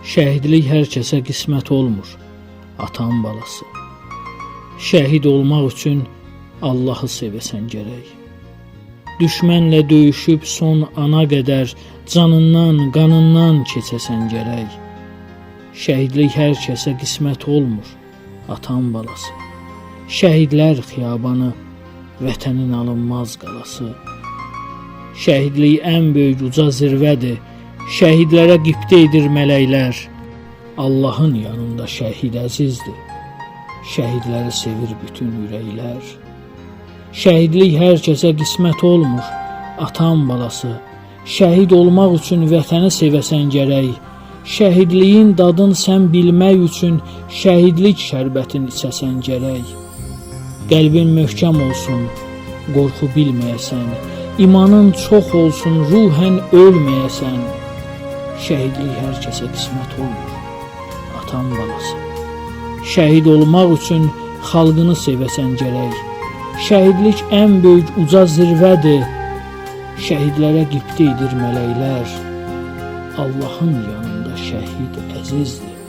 Şəhidlik hər kəsə qismət olmur, atan balası. Şəhid olmaq üçün Allahı sevəsən gərək. Düşmənlə döyüşüb son ana qədər canından, qanından keçəsən gərək. Şəhidlik hər kəsə qismət olmur, atan balası. Şəhidlər xiyabanı, vətənin alınmaz qalası. Şəhidlik ən böyük uca zirvədir, şəhidlərə qibtə edir mələklər. Allahın yanında şəhid əzizdir, şəhidləri sevir bütün ürəklər. Şəhidlik hər kəsə qismət olmur, atan balası. Şəhid olmaq üçün vətəni sevəsən gərək. Şəhidliyin dadını sən bilmək üçün şəhidlik şərbətini içəsən gərək. Qəlbin möhkəm olsun, qorxu bilməyəsən. İmanın çox olsun, ruhən ölməyəsən. Şəhidlik hər kəsə qismət olmur, atan balası. Şəhid olmaq üçün xalqını sevəsən gərək. Şəhidlik ən böyük uca zirvədir, şəhidlərə qibtə edir mələklər. Allahın yanında şəhid əzizdir,